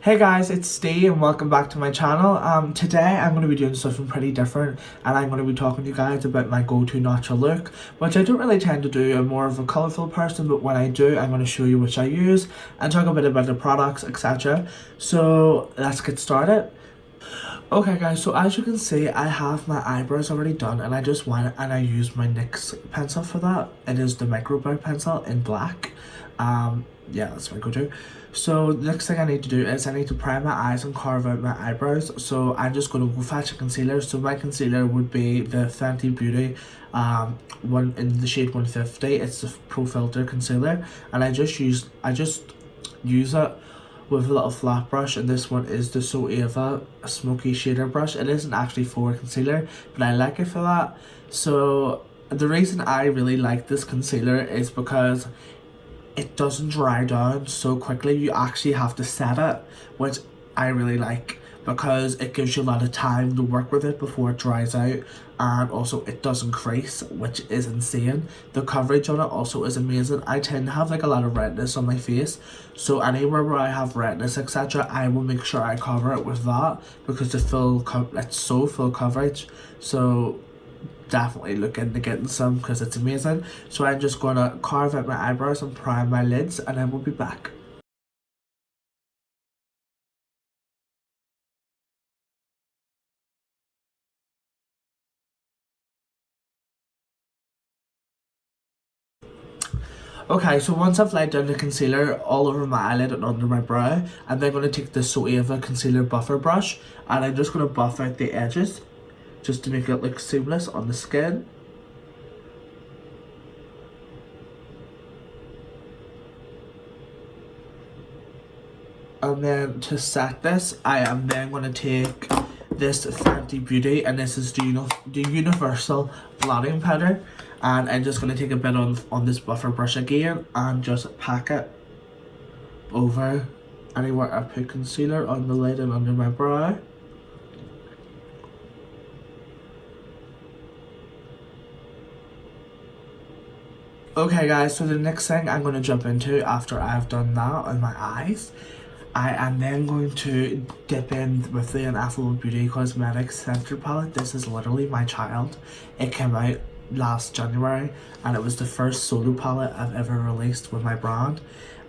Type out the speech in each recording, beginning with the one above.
Hey guys, it's Steve and welcome back to my channel. Today I'm going to be doing something pretty different and I'm going to be talking to you guys about my go-to natural look, which I don't really tend to do. I'm more of a colourful person, but when I do, I'm going to show you which I use and talk a bit about the products, etc. So let's get started. Okay guys, so as you can see, I have my eyebrows already done and I just went and I used my NYX pencil for that. It is the micro brow pencil in black. Yeah, that's my go-to. So the next thing I need to do is I need to prime my eyes and carve out my eyebrows. So I'm just going to go fetch a concealer. So my concealer would be the Fenty Beauty one in the shade 150. It's the Pro Filter concealer, and I just use it with a little flat brush, and this one is the So Ava Smoky Shader brush. It isn't actually for concealer, but I like it for that. So the reason I really like this concealer is because it doesn't dry down so quickly. You actually have to set it, which I really like because it gives you a lot of time to work with it before it dries out, and also it doesn't crease, which is insane. The coverage on it also is amazing. I tend to have like a lot of redness on my face, so anywhere where I have redness etc, I will make sure I cover it with that because it's so full coverage. So definitely look into getting some because it's amazing. So I'm just gonna carve out my eyebrows and prime my lids, and then we'll be back. Okay, so once I've laid down the concealer all over my eyelid and under my brow, I'm then going to take the So Ava concealer buffer brush and I'm just going to buff out the edges just to make it look seamless on the skin. And then to set this, I am then going to take this Fenty Beauty, and this is the Universal blotting powder, and I'm just going to take a bit on this buffer brush again and just pack it over anywhere I put concealer, on the lid and under my brow. Okay guys, so the next thing I'm going to jump into after I've done that on my eyes, I am then going to dip in with the Ineffable Beauty Cosmetics Censored Palette. This is literally my child. It came out last January and it was the first solo palette I've ever released with my brand.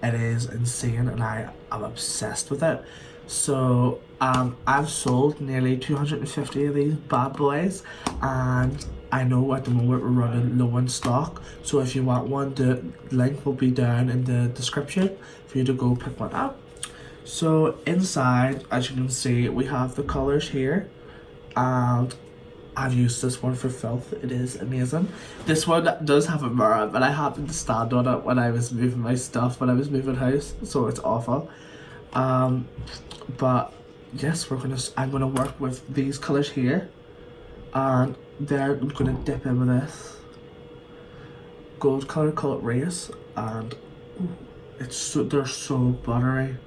It is insane and I am obsessed with it. So I've sold nearly 250 of these bad boys, and I know at the moment we're running low on stock. So if you want one, the link will be down in the description for you to go pick one up. So inside, as you can see, we have the colours here, and I've used this one for filth. It is amazing. This one does have a mirror, but I happened to stand on it when I was moving my stuff, when I was moving house, so it's awful. But yes, I'm gonna work with these colours here, and then I'm gonna dip in with this gold colour called Race, and they're so buttery.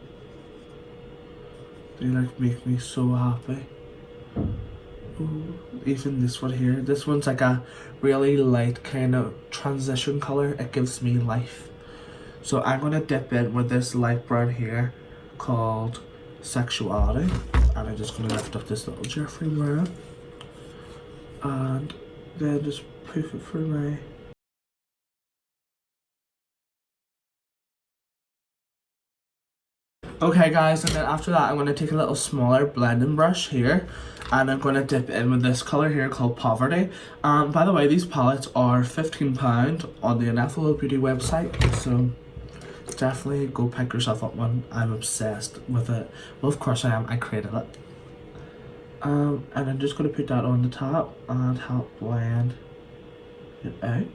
They like make me so happy. Ooh, even this one here. This one's like a really light kind of transition color. It gives me life. So I'm gonna dip in with this light brown here called Sexuality, and I'm just gonna lift up this little Jeffree mirror and then just poof it through my. Okay guys, and then after that I'm going to take a little smaller blending brush here and I'm going to dip in with this colour here called Poverty. By the way, these palettes are £15 on the Ineffable Beauty website, so definitely go pick yourself up one. I'm obsessed with it. Well, of course I am, I created it. And I'm just going to put that on the top and help blend it out.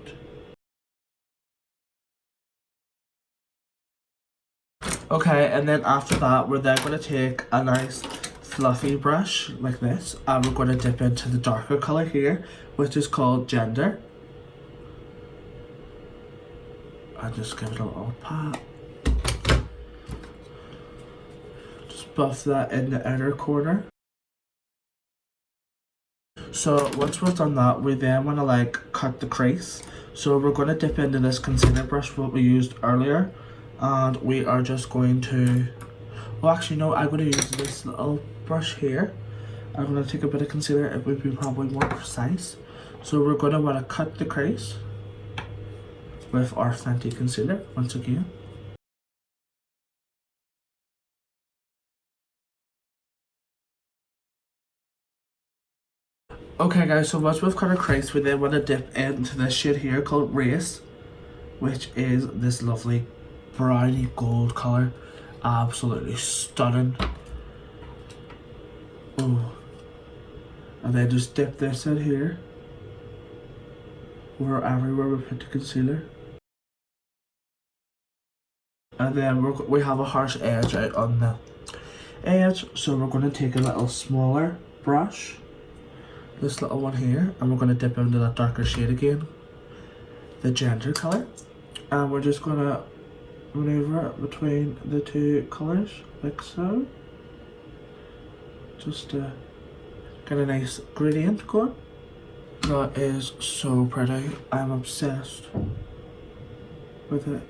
Okay, and then after that, we're then going to take a nice fluffy brush like this, and we're going to dip into the darker colour here, which is called Gender. And just give it a little pat. Just buff that in the outer corner. So once we've done that, we then want to like cut the crease. So we're going to dip into this concealer brush what we used earlier, and we are just going to Oh, actually no, I'm going to use this little brush here. I'm going to take a bit of concealer, it would be probably more precise. So we're going to want to cut the crease with our Fenty concealer once again. Okay guys, so once we've cut our crease, we then want to dip into this shade here called Race, which is this lovely browny gold colour. Absolutely stunning. Oh. And then just dip this in here over everywhere we put the concealer. And then we have a harsh edge out on the edge, so we're going to take a little smaller brush, this little one here, and we're going to dip into that darker shade again, the ginger colour, and we're just going to maneuver it between the two colours like so, just to get a nice gradient going. That is so pretty. I'm obsessed with it.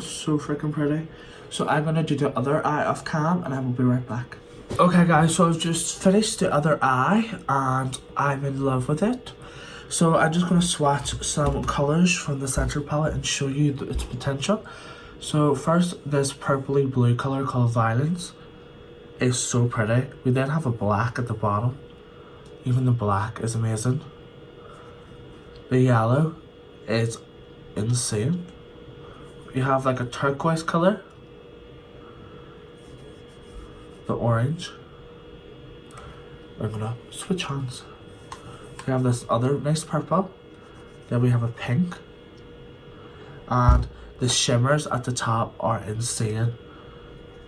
So freaking pretty. So I'm gonna do the other eye off cam and I will be right back. Okay guys, so I've just finished the other eye and I'm in love with it. So I'm just gonna swatch some colours from the Censored Palette and show you its potential. So first, this purpley blue colour called Violence is so pretty. We then have a black at the bottom. Even the black is amazing. The yellow is insane. You have like a turquoise colour, the orange. We're gonna switch hands. We have this other nice purple. Then we have a pink. And the shimmers at the top are insane.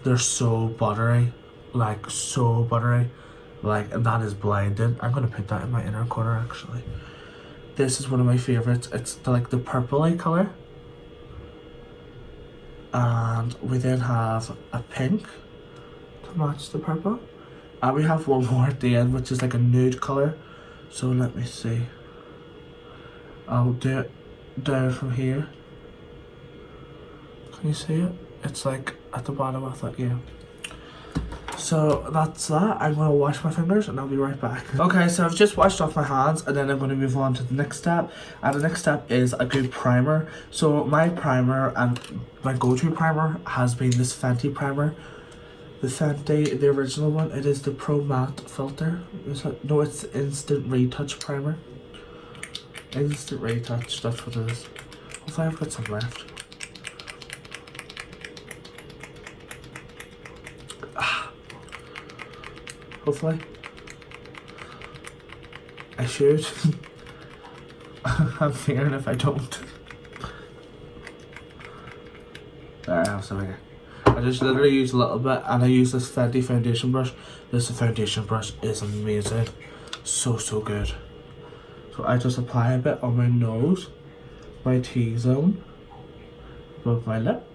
They're so buttery, like so buttery. Like, and that is blinding. I'm gonna put that in my inner corner actually. This is one of my favourites. It's like the purpley colour. And we then have a pink to match the purple. And we have one more at the end, which is like a nude colour. So let me see. I'll do it down from here. Can you see it? It's like at the bottom of it, yeah. So that's that. I'm going to wash my fingers and I'll be right back. Okay, so I've just washed off my hands and then I'm going to move on to the next step. And the next step is a good primer. So my primer and my go-to primer has been this Fenty primer. The Fenty, the original one, it is the Pro Matte filter. Is it? No, it's the Instant Retouch primer. Instant Retouch, that's what it is. Hopefully I've got some left. Hopefully. I should. I'm fearing if I don't. There, I have some here. I just literally use a little bit and I use this Fenty foundation brush. This foundation brush is amazing. So good. So I just apply a bit on my nose, my T-zone, above my lip,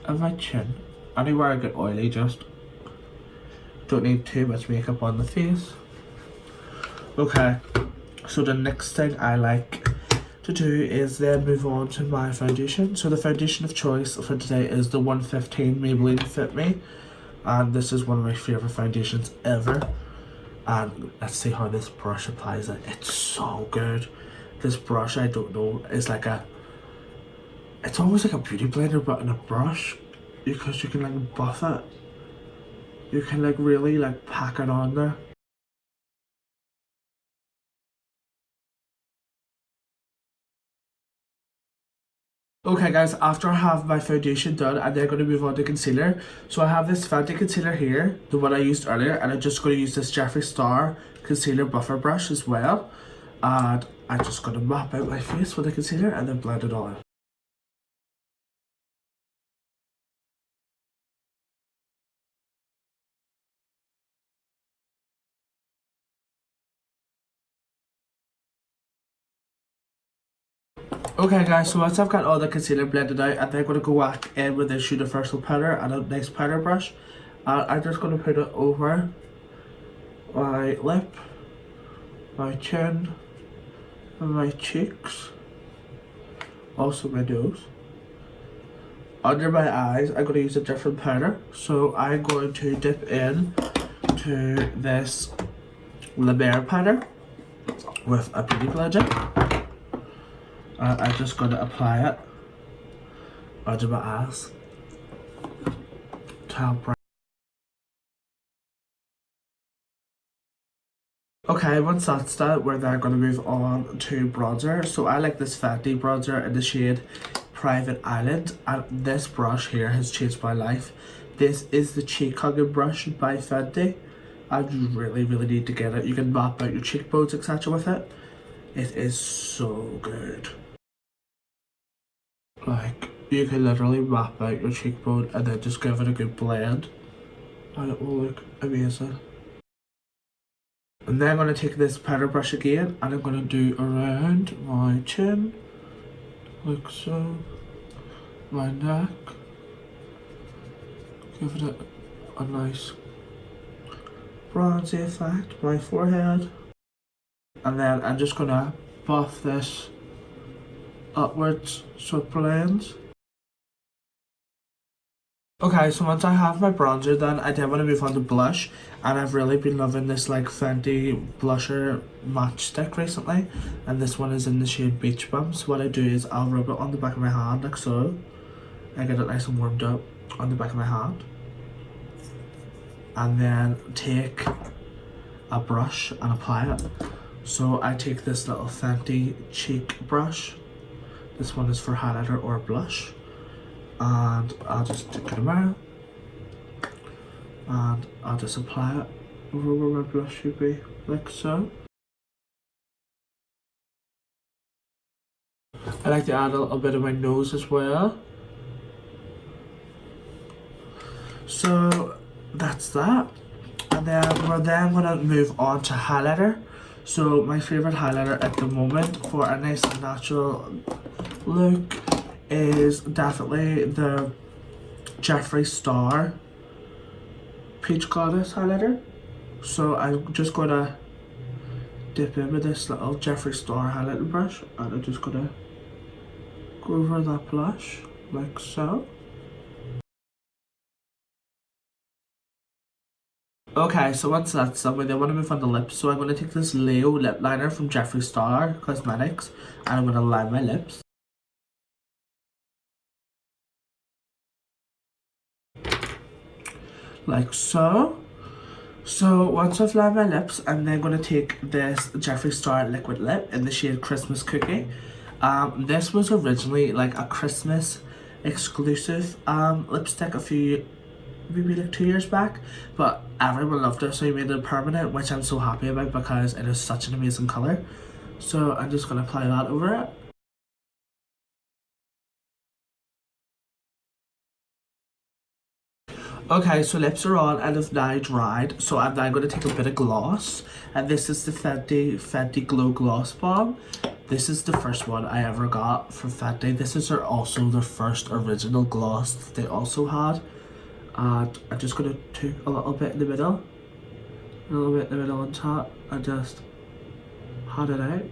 and my chin. Anywhere I get oily, just don't need too much makeup on the face. Okay, so the next thing I like to do is then move on to my foundation. So the foundation of choice for today is the 115 Maybelline Fit Me. And this is one of my favourite foundations ever. And let's see how this brush applies it. It's so good. This brush, I don't know, is like a... It's almost like a beauty blender but in a brush. Because you can like buff it. You can like really like pack it on there. Okay guys, after I have my foundation done, I'm then going to move on to concealer. So I have this Fenty concealer here, the one I used earlier, and I'm just going to use this Jeffree Star concealer buffer brush as well. And I'm just going to map out my face with the concealer and then blend it all out. Okay guys, so once I've got all the concealer blended out, I'm then going to go back in with this universal powder and a nice powder brush. And I'm just going to put it over my lip, my chin, and my cheeks, also my nose. under my eyes, I'm going to use a different powder. So I'm going to dip in to this Lumiere powder with a beauty blender. And I'm just going to apply it under my eyes to help brighten. Okay, once that's done, we're then going to move on to bronzer. So I like this Fenty bronzer in the shade Private Island, and this brush here has changed my life. This is the cheek hugging brush by Fenty. I really need to get it. You can map out your cheekbones etc with it. It is so good. Like, you can literally map out your cheekbone and then just give it a good blend and it will look amazing. And then I'm going to take this powder brush again and I'm going to do around my chin, like so, my neck, give it a nice bronzy effect, my forehead, and then I'm just going to buff this upwards so it blends. Okay, so once I have my bronzer done, I then want to move on to blush, and I've really been loving this like Fenty blusher matchstick recently, and this one is in the shade Beach Bum. So what I do is I'll rub it on the back of my hand like so. I get it nice and warmed up on the back of my hand, and then take a brush and apply it. So I take this little Fenty cheek brush. This one is for highlighter or blush. And I'll just take it around and I'll just apply it over where my blush should be, like so. I like to add a little bit of my nose as well. So that's that. And then we're then going to move on to highlighter. So my favourite highlighter at the moment for a nice natural look is definitely the Jeffree Star Peach Goddess highlighter. So I'm just gonna dip in with this little Jeffree Star highlighting brush and I'm just gonna go over that blush like so. Okay, so once that's done, we then want to move on to lips. So I'm going to take this Leo lip liner from Jeffree Star Cosmetics and I'm going to line my lips. Like so. So once I've lined my lips, I'm then going to take this Jeffree Star liquid lip in the shade Christmas Cookie. This was originally like a Christmas exclusive lipstick maybe like 2 years back, but everyone loved it, so he made it permanent, which I'm so happy about because it is such an amazing colour. So I'm just going to apply that over it. Okay, so lips are on and have now dried, so I'm now going to take a bit of gloss, and this is the Fenty Glow Gloss Bomb. This is the first one I ever got from Fenty. This is also their first original gloss that they also had, and I'm just going to take a little bit in the middle, a little bit in the middle on top, and just pat it out,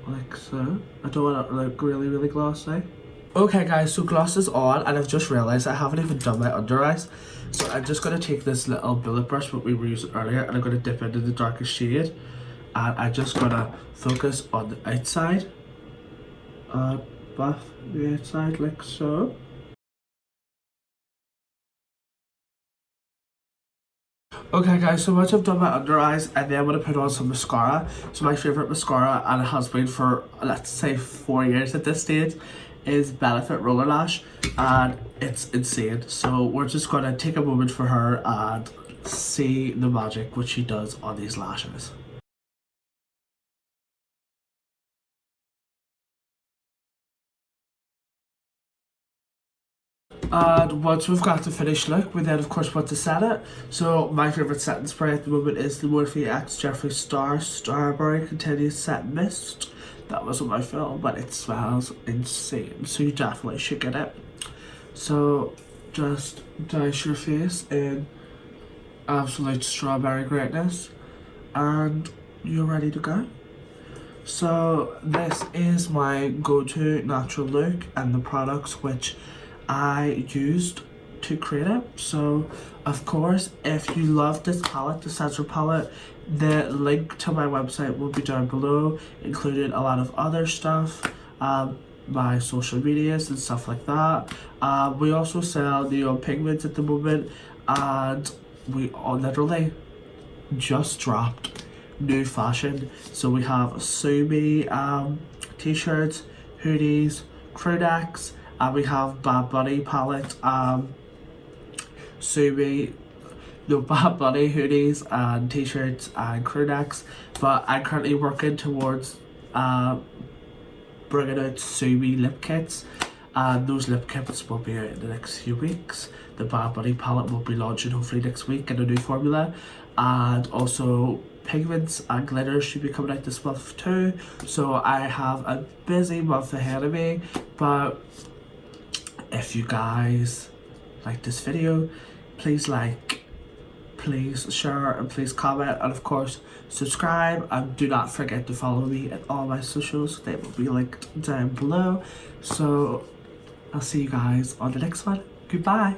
like so. I don't want it to look really glossy. Okay guys, so gloss is on and I've just realised I haven't even done my under eyes. So I'm just going to take this little bullet brush that we were using earlier and I'm going to dip into the darkest shade. And I'm just going to focus on the outside. Buff the outside like so. Okay guys, so once I've done my under eyes, and then I'm going to put on some mascara. So my favourite mascara, and it has been for let's say 4 years at this stage, is Benefit Roller Lash, and it's insane. So we're just going to take a moment for her and see the magic which she does on these lashes. And once we've got the finished look, we then of course want to set it. So my favourite setting spray at the moment is the Morphe X Jeffree Star Strawberry Continuous Set Mist. That wasn't my film, but it smells insane, so you definitely should get it. So just douse your face in absolute strawberry greatness and you're ready to go. So this is my go-to natural look and the products which I used to create it. So of course, if you love this palette, the Censored Palette, the link to my website will be down below, including a lot of other stuff, my social medias and stuff like that. We also sell neon pigments at the moment, and we all literally just dropped new fashion. So we have Sumi t-shirts, hoodies, crew necks, and we have Bad Bunny palette, Sumi, no, Bad Bunny hoodies and t-shirts and crew necks. But I'm currently working towards bringing out Sumi lip kits, and those lip kits will be out in the next few weeks. The Bad Bunny palette will be launching hopefully next week in a new formula, and also pigments and glitters should be coming out this month too. So I have a busy month ahead of me. But if you guys like this video, please like, please share, and please comment, and of course subscribe, and do not forget to follow me at all my socials. They will be linked down below. So I'll see you guys on the next one. Goodbye.